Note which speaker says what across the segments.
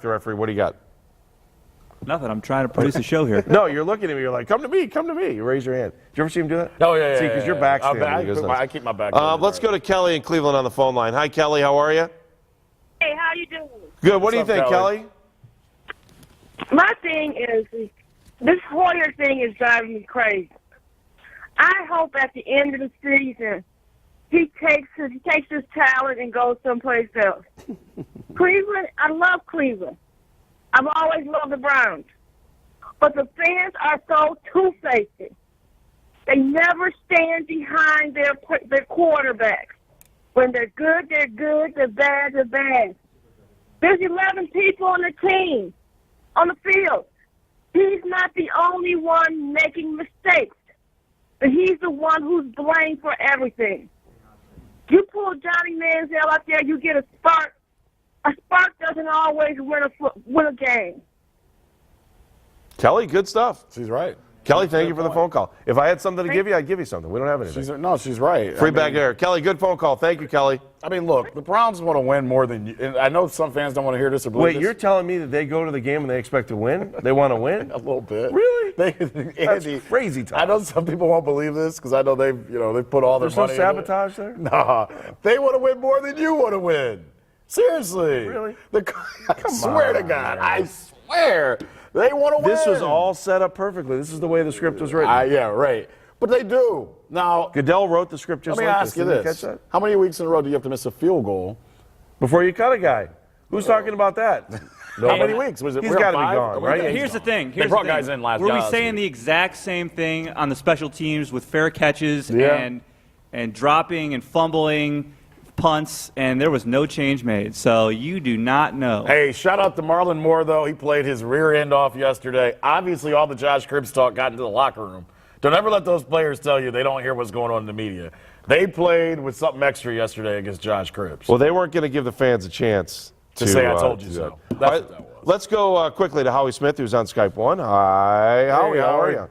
Speaker 1: the referee. What do you got?
Speaker 2: Nothing. I'm trying to produce a show here.
Speaker 1: No, you're looking at me. You're like, come to me, come to me. You raise your hand. Did you ever see him do that?
Speaker 3: Oh, yeah.
Speaker 1: See, because your back's standing.
Speaker 3: I keep my back.
Speaker 1: Let's go to Kelly in Cleveland on the phone line. Hi, Kelly. How are you?
Speaker 4: Hey, how you doing?
Speaker 1: Good. What do you think, Kelly?
Speaker 4: My thing is, this Hoyer thing is driving me crazy. I hope at the end of the season he takes his talent and goes someplace else. Cleveland, I love Cleveland. I've always loved the Browns. But the fans are so two-faced. They never stand behind their quarterbacks. When they're good, they're good. They're bad, they're bad. There's 11 people on the team, on the field. He's not the only one making mistakes. But he's the one who's blamed for everything. You pull Johnny Manziel out there, you get a spark. A spark doesn't always win a game.
Speaker 1: Kelly, good stuff.
Speaker 3: She's right.
Speaker 1: Kelly, thank you for the phone call. If I had something to give you, I'd give you something. We don't have anything.
Speaker 3: She's right.
Speaker 1: Free bag air. Kelly, good phone call. Thank you, Kelly.
Speaker 3: I mean, look, the Browns want to win more than you. And I know some fans don't want to hear this or believe this.
Speaker 1: Wait, you're telling me that they go to the game and they expect to win? They want to win?
Speaker 3: A little bit.
Speaker 1: Really?
Speaker 3: That's
Speaker 1: crazy talk.
Speaker 3: I know some people won't believe this because I know they've put all their money.
Speaker 1: There's no sabotage there?
Speaker 3: Nah, they want to win more than you want to win. Seriously.
Speaker 1: Really?
Speaker 3: I swear to God. I swear. They want to win.
Speaker 1: This was all set up perfectly. This is the way the script was written.
Speaker 3: Yeah, right. But they do. Now,
Speaker 1: Goodell wrote the script just
Speaker 3: let me
Speaker 1: like
Speaker 3: ask
Speaker 1: this.
Speaker 3: you
Speaker 1: Didn't
Speaker 3: this.
Speaker 1: you catch that?
Speaker 3: How many weeks in a row do you have to miss a field goal
Speaker 1: before you cut a guy? Who's talking about that?
Speaker 3: How many weeks? Was it?
Speaker 1: He's got to be gone, right?
Speaker 2: Here's the thing.
Speaker 3: They brought guys in last
Speaker 2: Were we
Speaker 3: last
Speaker 2: saying
Speaker 3: week.
Speaker 2: the exact same thing on the special teams with fair catches
Speaker 3: Yeah.
Speaker 2: and dropping and fumbling punts, and there was no change made. So you do not know.
Speaker 3: Hey, shout out to Marlon Moore, though. He played his rear end off yesterday. Obviously, all the Josh Cribbs talk got into the locker room. Don't ever let those players tell you they don't hear what's going on in the media. They played with something extra yesterday against Josh Cribbs.
Speaker 1: Well, they weren't going to give the fans a chance
Speaker 3: to say I told you so. That's what that was.
Speaker 1: Let's go quickly to Howie Smith, who's on Skype 1. Hi, Howie.
Speaker 3: Hey,
Speaker 1: how are you?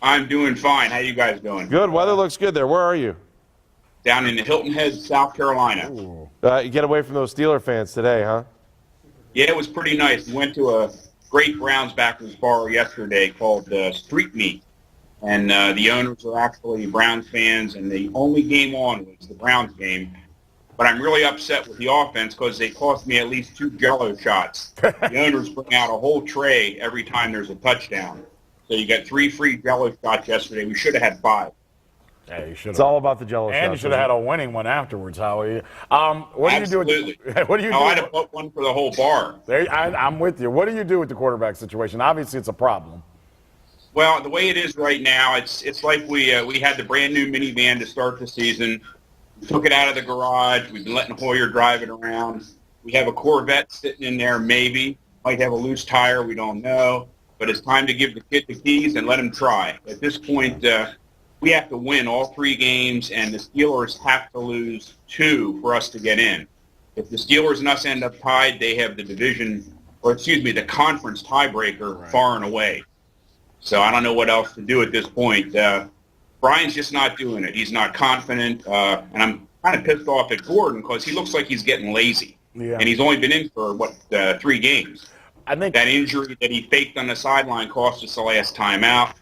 Speaker 5: I'm doing fine. How you guys doing?
Speaker 1: Good. Weather looks good there. Where are you?
Speaker 5: Down in Hilton Head, South Carolina.
Speaker 1: You get away from those Steeler fans today, huh?
Speaker 5: Yeah, it was pretty nice. We went to a great Browns backers bar yesterday called Street Meat. And the owners are actually Browns fans, and the only game on was the Browns game. But I'm really upset with the offense because they cost me at least 2 Jell-O shots. The owners bring out a whole tray every time there's a touchdown. So you got 3 free Jell-O shots yesterday. We should have had 5.
Speaker 3: Yeah, you should.
Speaker 1: It's all about the Jell-O shots.
Speaker 3: And you should have had a winning one afterwards, Howie. What
Speaker 5: Absolutely.
Speaker 3: do you do? What do you do?
Speaker 5: I'd have put one for the whole bar.
Speaker 3: I'm with you. What do you do with the quarterback situation? Obviously, it's a problem.
Speaker 5: Well, the way it is right now, it's like we had the brand new minivan to start the season. We took it out of the garage. We've been letting Hoyer drive it around. We have a Corvette sitting in there, maybe. Might have a loose tire. We don't know. But it's time to give the kid the keys and let him try. At this point, we have to win all 3 games, and the Steelers have to lose 2 for us to get in. If the Steelers and us end up tied, they have the the conference tiebreaker far and away. So I don't know what else to do at this point. Brian's just not doing it. He's not confident, and I'm kind of pissed off at Gordon because he looks like he's getting lazy. Yeah. And he's only been in for, 3 games. I think that injury that he faked on the sideline cost us the last time out.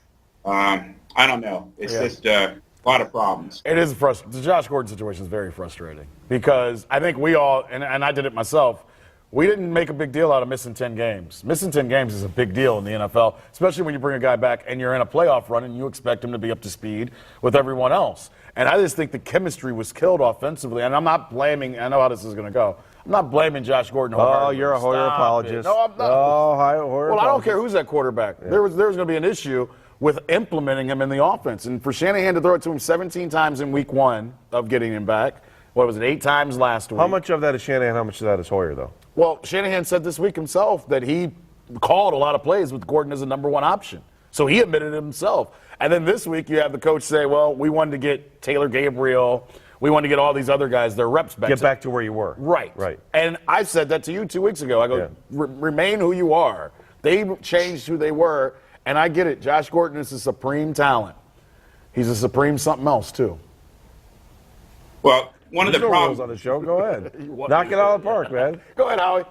Speaker 5: I don't know. It's just a lot of problems.
Speaker 3: It is frustrating. The Josh Gordon situation is very frustrating because I think we all, and I did it myself, we didn't make a big deal out of missing 10 games. Missing 10 games is a big deal in the NFL, especially when you bring a guy back and you're in a playoff run and you expect him to be up to speed with everyone else. And I just think the chemistry was killed offensively. And I'm not blaming, I know how this is going to go. I'm not blaming Josh Gordon.
Speaker 1: Oh, you're a Hoyer apologist.
Speaker 3: No, I'm not.
Speaker 1: Oh, Hoyer
Speaker 3: Well, I don't care who's that quarterback. Yeah. There was going to be an issue with implementing him in the offense. And for Shanahan to throw it to him 17 times in week 1 of getting him back, what was it, 8 times last week?
Speaker 1: How much of that is Shanahan, how much of that is Hoyer, though?
Speaker 3: Well, Shanahan said this week himself that he called a lot of plays with Gordon as a number 1 option. So he admitted it himself. And then this week you have the coach say, well, we wanted to get Taylor Gabriel. We wanted to get all these other guys their reps back.
Speaker 1: Get back to where you were.
Speaker 3: Right. And I said that to you 2 weeks ago. I go, remain who you are. They changed who they were. And I get it. Josh Gordon is a supreme talent. He's a supreme something else, too.
Speaker 5: Well, one of the problems
Speaker 1: on the show. Go ahead. Knock it out of the park, man.
Speaker 3: Go ahead, Howie.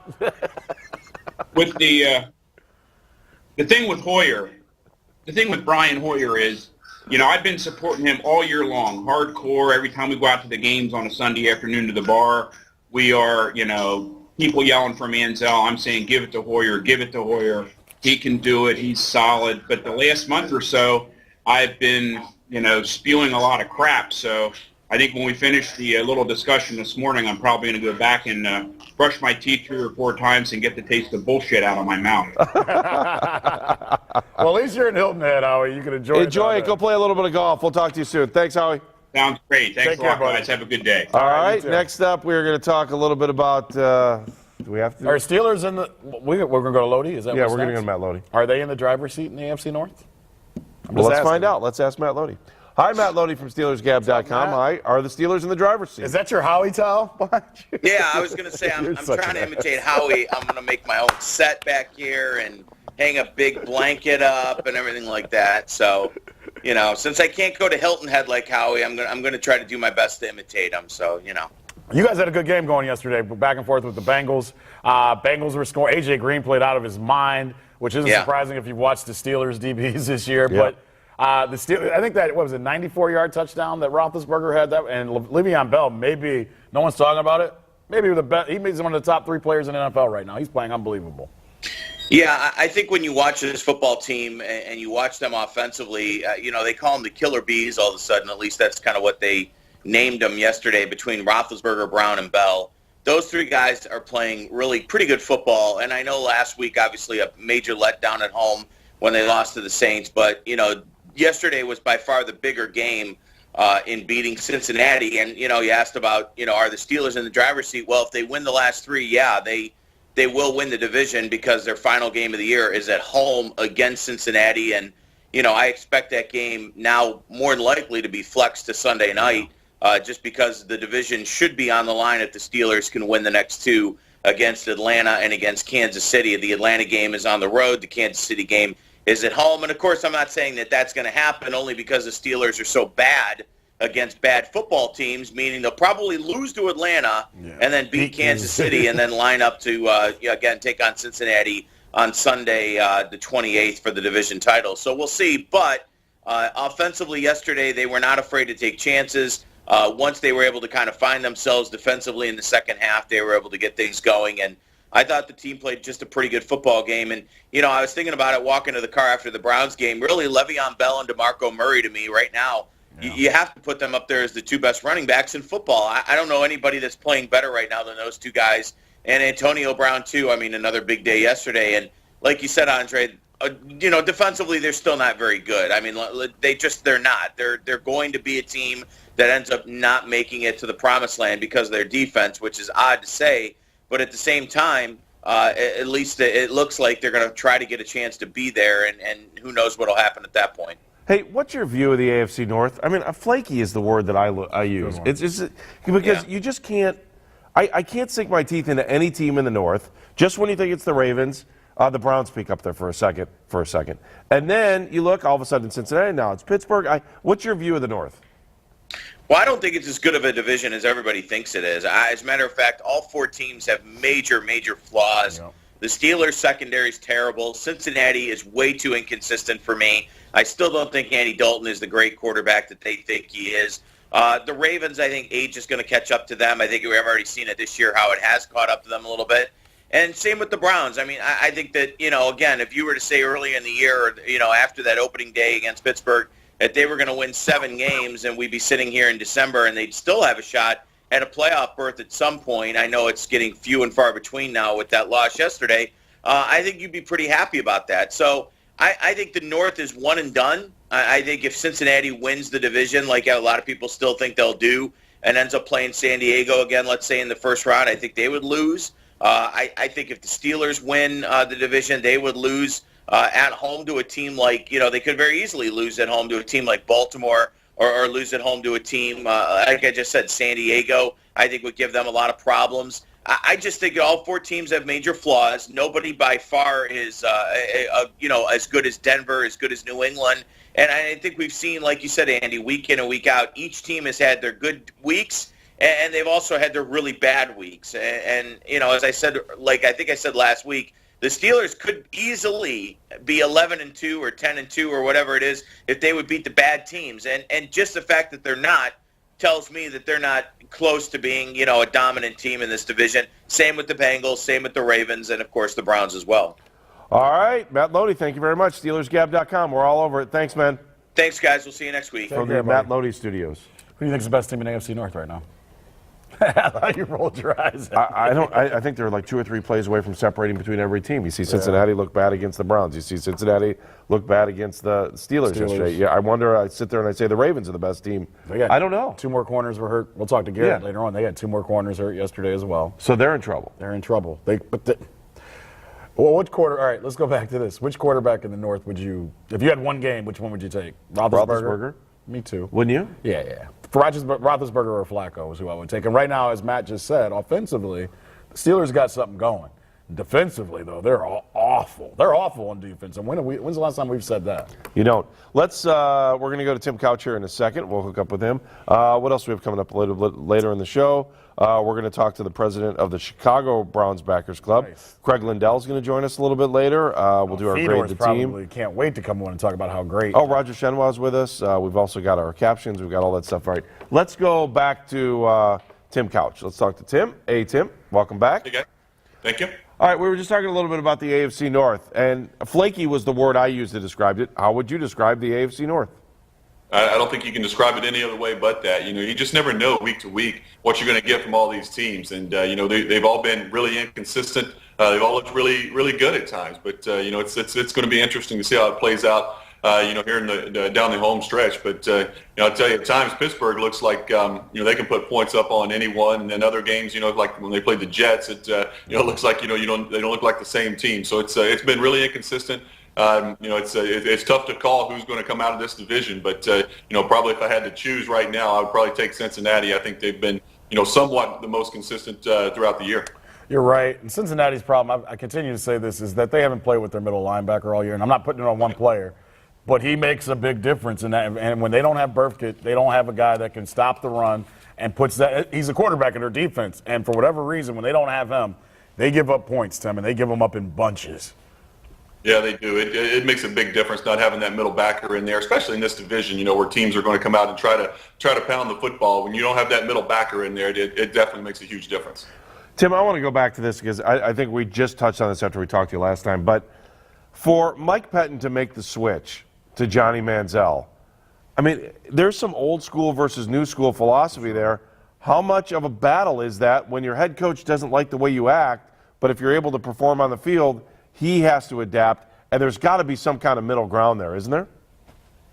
Speaker 5: with the thing with Hoyer, the thing with Brian Hoyer is, I've been supporting him all year long, hardcore. Every time we go out to the games on a Sunday afternoon to the bar, we are, people yelling for Manziel. I'm saying, give it to Hoyer, give it to Hoyer. He can do it. He's solid. But the last month or so, I've been, spewing a lot of crap. So I think when we finish the little discussion this morning, I'm probably going to go back and brush my teeth 3 or 4 times and get the taste of bullshit out of my mouth.
Speaker 3: Well, at least you're in Hilton Head, Howie. You can enjoy it.
Speaker 1: Enjoy it. Go play a little bit of golf. We'll talk to you soon. Thanks, Howie.
Speaker 5: Sounds great. Thanks
Speaker 3: Take
Speaker 5: a
Speaker 3: care,
Speaker 5: lot,
Speaker 3: buddy.
Speaker 5: guys. Have a good day.
Speaker 1: All right.
Speaker 3: you too.
Speaker 1: Next up, we're going to talk a little bit about. Do we have to?
Speaker 3: Are Steelers in the? We're going to go to Lodi. Is that?
Speaker 1: Yeah,
Speaker 3: what's
Speaker 1: we're going to go
Speaker 3: next?
Speaker 1: to Matt Lodi.
Speaker 3: Are they in the driver's seat in the AFC North?
Speaker 1: Well, let's find out. Let's ask Matt Lodi. Hi, Matt Lodi from SteelersGab.com. Hi. Are the Steelers in the driver's seat?
Speaker 3: Is that your Howie towel?
Speaker 6: Yeah, I was going to say, I'm
Speaker 3: such
Speaker 6: trying to
Speaker 3: an
Speaker 6: imitate Howie. I'm going to make my own set back here and hang a big blanket up and everything like that. So, since I can't go to Hilton Head like Howie, I'm going to try to do my best to imitate him. So,
Speaker 3: You guys had a good game going yesterday, back and forth with the Bengals. Bengals were scoring. A.J. Green played out of his mind, which isn't surprising if you've watched the Steelers DBs this year.
Speaker 1: Yeah.
Speaker 3: But the Steelers, I think that, what was it, 94-yard touchdown that Roethlisberger had, that, and Le'Veon Bell, maybe, no one's talking about it, maybe the best. He's one of the top 3 players in the NFL right now. He's playing unbelievable.
Speaker 6: Yeah, I think when you watch this football team and you watch them offensively, they call them the killer bees all of a sudden. At least that's kind of what they named them yesterday between Roethlisberger, Brown, and Bell. Those 3 guys are playing really pretty good football. And I know last week, obviously, a major letdown at home when they lost to the Saints. But, yesterday was by far the bigger game in beating Cincinnati. And, you asked about, are the Steelers in the driver's seat? Well, if they win the last 3, yeah, they will win the division because their final game of the year is at home against Cincinnati. And, I expect that game now more than likely to be flexed to Sunday night just because the division should be on the line if the Steelers can win the next 2 against Atlanta and against Kansas City. The Atlanta game is on the road. The Kansas City game is at home. And, of course, I'm not saying that that's going to happen only because the Steelers are so bad against bad football teams, meaning they'll probably lose to Atlanta and then beat Kansas City and then line up to, again, take on Cincinnati on Sunday the 28th for the division title. So we'll see. But offensively yesterday, they were not afraid to take chances. Once they were able to kind of find themselves defensively in the second half, they were able to get things going. And I thought the team played just a pretty good football game. And, I was thinking about it walking to the car after the Browns game. Really, Le'Veon Bell and DeMarco Murray to me right now, you have to put them up there as the 2 best running backs in football. I don't know anybody that's playing better right now than those 2 guys. And Antonio Brown, too. I mean, another big day yesterday. And like you said, Andre, defensively, they're still not very good. I mean, they're not. They're going to be a team that ends up not making it to the promised land because of their defense, which is odd to say. But at the same time, at least it looks like they're going to try to get a chance to be there, and who knows what will happen at that point.
Speaker 1: Hey, what's your view of the AFC North? I mean, flaky is the word that I use. It's just because you just can't. I can't sink my teeth into any team in the North. Just when you think it's the Ravens, the Browns peek up there for a second, and then you look all of a sudden Cincinnati. Now it's Pittsburgh. What's your view of the North?
Speaker 6: Well, I don't think it's as good of a division as everybody thinks it is. As a matter of fact, all 4 teams have major flaws. Yeah. The Steelers' secondary is terrible. Cincinnati is way too inconsistent for me. I still don't think Andy Dalton is the great quarterback that they think he is. The Ravens, I think age is going to catch up to them. I think we've already seen it this year, how it has caught up to them a little bit. And same with the Browns. I mean, I think that, again, if you were to say early in the year, or, after that opening day against Pittsburgh, that they were going to win 7 games and we'd be sitting here in December and they'd still have a shot at a playoff berth at some point. I know it's getting few and far between now with that loss yesterday. I think you'd be pretty happy about that. So I think the North is one and done. I think if Cincinnati wins the division, like a lot of people still think they'll do, and ends up playing San Diego again, let's say in the first round, I think they would lose. I think if the Steelers win the division, they would lose at home to a team like, they could very easily lose at home to a team like Baltimore or lose at home to a team, like I just said, San Diego, I think would give them a lot of problems. I just think all 4 teams have major flaws. Nobody by far is, as good as Denver, as good as New England. And I think we've seen, like you said, Andy, week in and week out, each team has had their good weeks, and they've also had their really bad weeks. And as I said, like I think I said last week, The Steelers could easily be 11-2 or 10-2 or whatever it is if they would beat the bad teams. And just the fact that they're not tells me that they're not close to being, a dominant team in this division. Same with the Bengals, same with the Ravens, and, of course, the Browns as well.
Speaker 1: All right, Matt Lodi, thank you very much. SteelersGab.com. We're all over it. Thanks, man.
Speaker 6: Thanks, guys. We'll see you next week.
Speaker 1: From the Matt Lodi Studios.
Speaker 3: Who do you think is the best team in AFC North right now? I thought you rolled your eyes.
Speaker 1: I think they're like 2 or 3 plays away from separating between every team. You see Cincinnati look bad against the Browns. You see Cincinnati look bad against the Steelers yesterday. Yeah, I wonder. I sit there and I say the Ravens are the best team. I don't know.
Speaker 3: 2 more corners were hurt. We'll talk to Garrett later on. They had 2 more corners hurt yesterday as well.
Speaker 1: So they're in trouble.
Speaker 3: They're in trouble. Well, which quarter? All right, let's go back to this. Which quarterback in the North would you, if you had one game, which one would you take?
Speaker 1: Roethlisberger.
Speaker 3: Me too.
Speaker 1: Wouldn't you?
Speaker 3: Yeah. Roethlisberger or Flacco is who I would take. And right now, as Matt just said, offensively, the Steelers got something going. Defensively, though, they're awful. They're awful on defense. And when's the last time we've said that?
Speaker 1: You don't. We're going to go to Tim Couch here in a second. We'll hook up with him. What else do we have coming up a little bit later in the show? We're going to talk to the president of the Chicago Browns Backers Club.
Speaker 3: Nice.
Speaker 1: Craig Lindell's going to join us a little bit later. We'll do our grade the team.
Speaker 3: Probably can't wait to come on and talk about how great.
Speaker 1: Oh, Roger Shenwau's with us. We've also got our captions. We've got all that stuff right. Let's go back to Tim Couch. Let's talk to Tim. Hey, Tim, welcome back.
Speaker 7: Hey, guys. Thank you.
Speaker 1: All right, we were just talking a little bit about the AFC North, and flaky was the word I used to describe it. How would you describe the AFC North?
Speaker 7: I don't think you can describe it any other way but that. You just never know week to week what you're going to get from all these teams. And, they've all been really inconsistent. They've all looked really, really good at times. But, it's going to be interesting to see how it plays out, here in down the home stretch. But, I'll tell you, at times Pittsburgh looks like, they can put points up on anyone. And then other games, like when they played the Jets, it looks like, they don't look like the same team. So it's been really inconsistent. It's tough to call who's going to come out of this division, but probably if I had to choose right now, I would probably take Cincinnati. I think they've been, somewhat the most consistent throughout the year.
Speaker 3: You're right. And Cincinnati's problem, I continue to say this, is that they haven't played with their middle linebacker all year. And I'm not putting it on one player, but he makes a big difference in that. And when they don't have Burfict, they don't have a guy that can stop the run and puts that. He's a quarterback in their defense. And for whatever reason, when they don't have him, they give up points, Tim, and they give them up in bunches.
Speaker 7: Yeah, they do. It makes a big difference not having that middle backer in there, especially in this division, where teams are going to come out and try to pound the football. When you don't have that middle backer in there, it definitely makes a huge difference.
Speaker 1: Tim, I want to go back to this because I think we just touched on this after we talked to you last time. But for Mike Pettin to make the switch to Johnny Manziel, I mean, there's some old school versus new school philosophy there. How much of a battle is that when your head coach doesn't like the way you act, but if you're able to perform on the field, he has to adapt, and there's got to be some kind of middle ground there, isn't there?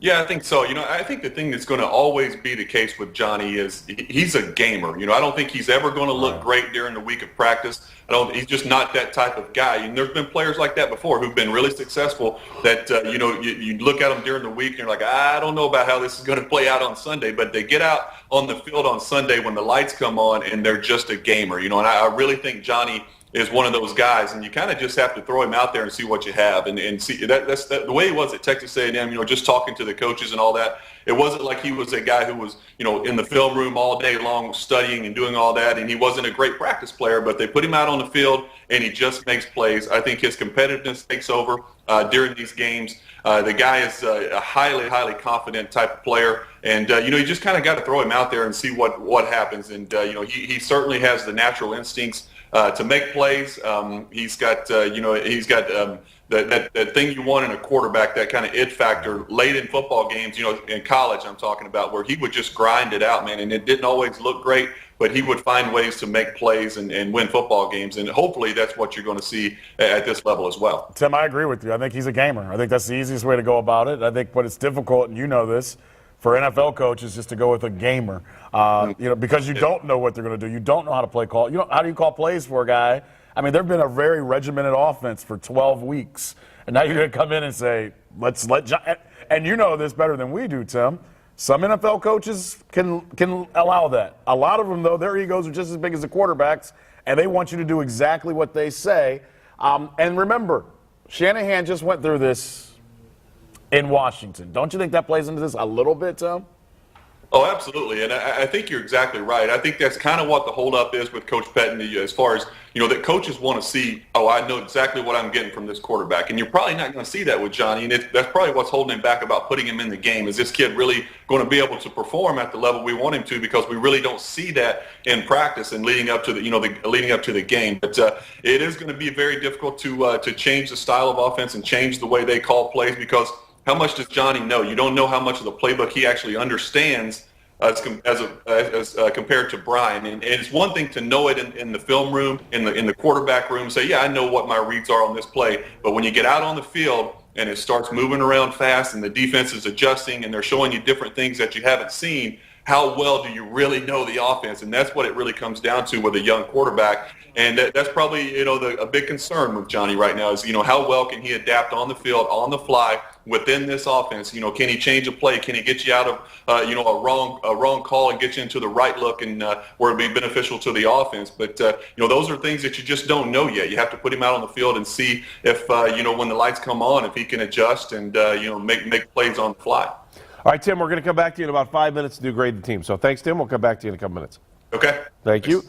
Speaker 7: Yeah, I think so. I think the thing that's going to always be the case with Johnny is he's a gamer. I don't think he's ever going to look great during the week of practice. He's just not that type of guy. And there's been players like that before who've been really successful that, you look at them during the week and you're like, I don't know about how this is going to play out on Sunday. But they get out on the field on Sunday when the lights come on and they're just a gamer. And I really think Johnny is one of those guys, and you kind of just have to throw him out there and see what you have, and see that's the way he was at Texas A&M. Just talking to the coaches and all that. It wasn't like he was a guy who was in the film room all day long studying and doing all that, and he wasn't a great practice player. But they put him out on the field, and he just makes plays. I think his competitiveness takes over during these games. The guy is a highly, highly confident type of player, and you just kind of got to throw him out there and see what happens. And he certainly has the natural instincts to make plays. He's got that thing you want in a quarterback, that kind of it factor late in football games, in college I'm talking about, where he would just grind it out, man, and it didn't always look great, but he would find ways to make plays and win football games, and hopefully that's what you're going to see at this level as well.
Speaker 3: Tim, I agree with you. I think he's a gamer. I think that's the easiest way to go about it. I think what it's difficult, and you know this, for NFL coaches just to go with a gamer, because you don't know what they're going to do. You don't know how to play call. How do you call plays for a guy? I mean, they've been a very regimented offense for 12 weeks, and now you're going to come in and say, let's let John. And you know this better than we do, Tim. Some NFL coaches can allow that. A lot of them, though, their egos are just as big as the quarterbacks, and they want you to do exactly what they say. And remember, Shanahan just went through this in Washington. Don't you think that plays into this a little bit, Tim?
Speaker 7: Oh, absolutely, and I think you're exactly right. I think that's kind of what the holdup is with Coach Pettin, as far as, that coaches want to see, oh, I know exactly what I'm getting from this quarterback, and you're probably not going to see that with Johnny, and that's probably what's holding him back about putting him in the game. Is this kid really going to be able to perform at the level we want him to? Because we really don't see that in practice and leading up to the game. But it is going to be very difficult to change the style of offense and change the way they call plays, because how much does Johnny know? You don't know how much of the playbook he actually understands as compared to Brian. And it's one thing to know it in the film room, in the quarterback room, say, yeah, I know what my reads are on this play. But when you get out on the field and it starts moving around fast and the defense is adjusting and they're showing you different things that you haven't seen, how well do you really know the offense? And that's what it really comes down to with a young quarterback. And that's probably, a big concern with Johnny right now is, how well can he adapt on the field, on the fly, within this offense? Can he change a play? Can he get you out of, a wrong call and get you into the right look and where it'll be beneficial to the offense? But, those are things that you just don't know yet. You have to put him out on the field and see if, when the lights come on, if he can adjust and, make plays on the fly.
Speaker 1: All right, Tim, we're going to come back to you in about 5 minutes to grade the team. So thanks, Tim. We'll come back to you in a couple minutes.
Speaker 7: Okay.
Speaker 1: Thank you.